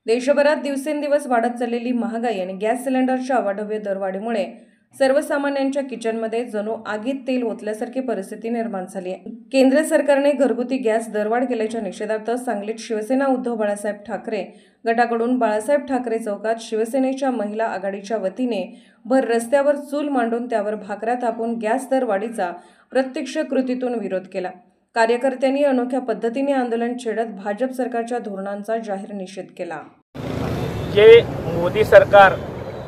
देशभरात दिवसेंदिवस वाढत चाललेली महागाई आणि गॅस सिलेंडरच्या अवाढव्य दरवाढीमुळे सर्वसामान्यांच्या किचनमध्ये जणू आगीत तेल ओतल्यासारखी परिस्थिती निर्माण झाली आहे। केंद्र सरकारने घरगुती गॅस दरवाढ केल्याच्या निषेधार्थ सांगलीत शिवसेना उद्धव बाळासाहेब ठाकरे गटाकडून बाळासाहेब ठाकरे चौकात शिवसेनेच्या महिला आघाडीच्या वतीने भर रस्त्यावर चूल मांडून त्यावर भाकऱ्या तापून गॅस दरवाढीचा प्रत्यक्ष कृतीतून विरोध केला। कार्यकर्त्यांनी अनोख्या पद्धतीने आंदोलन छेडत भाजप सरकारच्या धोरणांचा जाहीर निषेध केला। जे मोदी सरकार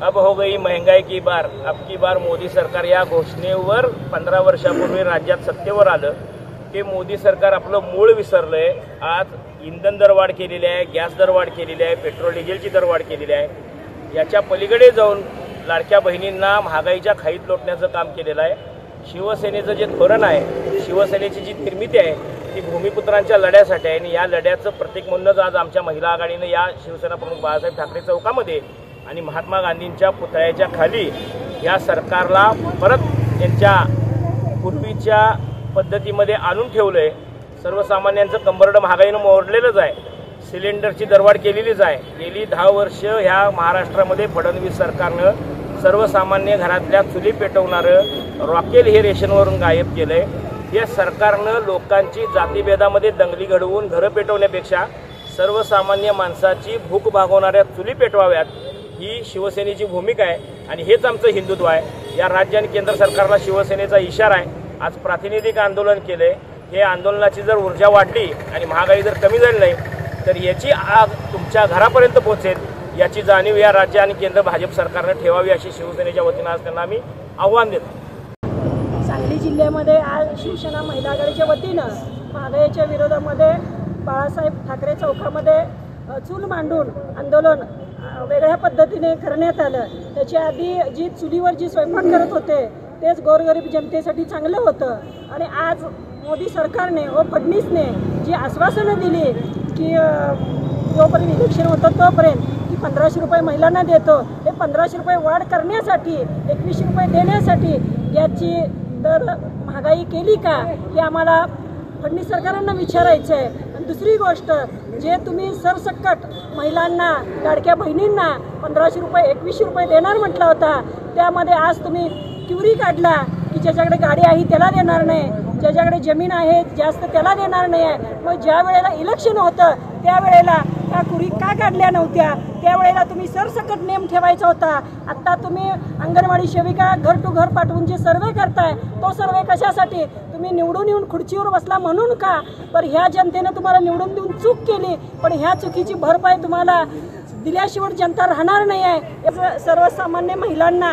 अब हो गई महंगाई की बार, अब की बार मोदी सरकार या घोषणेवर 15 वर्षापूर्वी राज्यात सत्तेवर आलं ते मोदी सरकार आपलं मूळ विसरलंय। आज इंधन दरवाढ केलेली आहे, गॅस दरवाढ केलेली आहे, पेट्रोल डिझेलची दरवाढ केलेली आहे। याच्या पलीकडे जाऊन लाडक्या बहिणींना महागाईच्या खाईत लोटण्याचं काम केलेलं आहे। शिवसेनेचं जे धोरण आहे, शिवसेनेची जी निर्मिती आहे ती भूमिपुत्रांच्या लढ्यासाठी आहे आणि या लढ्याचं प्रतीक म्हणूनच आज आमच्या महिला आघाडीनं या शिवसेना प्रमुख बाळासाहेब ठाकरे चौकामध्ये आणि महात्मा गांधींच्या पुतळ्याच्या खाली या सरकारला परत त्यांच्या पूर्वीच्या पद्धतीमध्ये आणून ठेवलंय। सर्वसामान्यांचं कंबरडं महागाईनं मोडलेलंच आहे। सिलेंडरची दरवाढ केलेलीच आहे। गेली 10 वर्ष ह्या महाराष्ट्रामध्ये फडणवीस सरकारनं सर्वसामान्य घरातल्या चुली पेटवणारं रॉकेल हे रेशनवरून गायब केलंय। या सरकारनं लोकांची जातीभेदामध्ये दंगली घडवून घरं पेटवण्यापेक्षा सर्वसामान्य माणसाची भूक भागवणाऱ्या चुली पेटवाव्यात ही शिवसेनेची भूमिका आहे आणि हेच आमचं हिंदुत्व आहे। या राज्य आणि केंद्र सरकारला शिवसेनेचा इशारा आहे। आज प्रातिनिधिक आंदोलन केले। हे आंदोलनाची जर ऊर्जा वाढली आणि महागाई जर कमी झाली नाही तर याची आग तुमच्या घरापर्यंत पोहोचेल याची जाणीव या राज्य आणि केंद्र भाजप सरकारने ठेवावी अशी शिवसेनेच्या वतीनं आज त्यांना आम्ही आव्हान देतो। सांगली जिल्ह्यामध्ये आज शिवसेना महिला आघाडीच्या वतीनं महागाईच्या विरोधामध्ये बाळासाहेब ठाकरे चौकामध्ये चूल मांडून आंदोलन वेगळ्या पद्धतीने करण्यात आलं। त्याच्या आधी जी चुलीवर जी स्वयंपाक करत होते तेच गोरगरीब जनतेसाठी चांगलं होतं आणि आज मोदी सरकारने व फडणवीसने जी आश्वासनं दिली की जोपर्यंत इलेक्शन होतं तोपर्यंत की 1500 रुपये महिलांना देतो, हे 1500 रुपये वाढ करण्यासाठी 2100 रुपये देण्यासाठी याची दर महागाई केली का हे आम्हाला फडणवीस सरकारांना विचारायचं आहे। आणि दुसरी गोष्ट, जे तुम्ही सरसकट महिलांना लाडक्या बहिणींना 1500 रुपये 2100 रुपये देणार म्हटला होता, त्यामध्ये आज तुम्ही क्युरी काढला की ज्याच्याकडे गाडी आहे त्याला देणार नाही, ज्याच्याकडे जमीन आहे जास्त त्याला देणार नाही आहे। मग ज्या वेळेला इलेक्शन होतं त्यावेळेला त्या कुरी का काढल्या नव्हत्या? त्यावेळेला तुम्ही सरसकट नेम ठेवायचा होता। आत्ता तुम्ही अंगणवाडी सेविका घर टू घर पाठवून जे सर्वे करताय तो सर्वे कशासाठी? तुम्ही निवडून येऊन खुर्चीवर बसला म्हणून का? पण ह्या जनतेने तुम्हाला निवडून देऊन चूक केली, पण ह्या चुकीची भरपाई तुम्हाला दिल्याशिवाय जनता राहणार नाही आहे। सर्वसामान्य महिलांना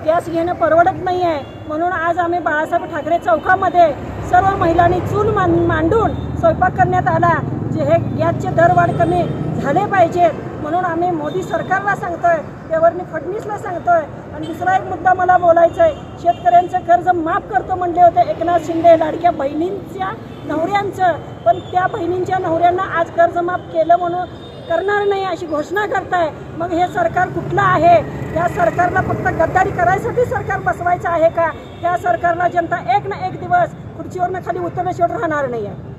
गॅस घेणं परवडत नाही आहे, म्हणून आज आम्ही बाळासाहेब ठाकरे चौकामध्ये सर्व महिलांनी चूल मांडून स्वयंपाक करण्यात आला। जे हे गॅसचे दरवाढ कमी झाले पाहिजेत म्हणून आम्ही मोदी सरकारला सांगतोय, त्यावरनी फडणवीसला सांगतोय। आणि दुसरा एक मुद्दा मला बोलायचा आहे, शेतकऱ्यांचं कर्ज माफ करतो म्हणले होते एकनाथ शिंदे लाडक्या बहिणींच्या नवऱ्यांचं, पण त्या बहिणींच्या नवऱ्यांना आज कर्ज माफ केलं म्हणून करणार नाही अशी घोषणा करताय। मग हे सरकार कुठलं आहे? या सरकारला फक्त गद्दारी करायसाठी सरकार बसवायचं आहे का? त्या सरकारला जनता एक ना एक दिवस खुर्चीवरनं खाली उतरल्याशिवाय राहणार नाही आहे।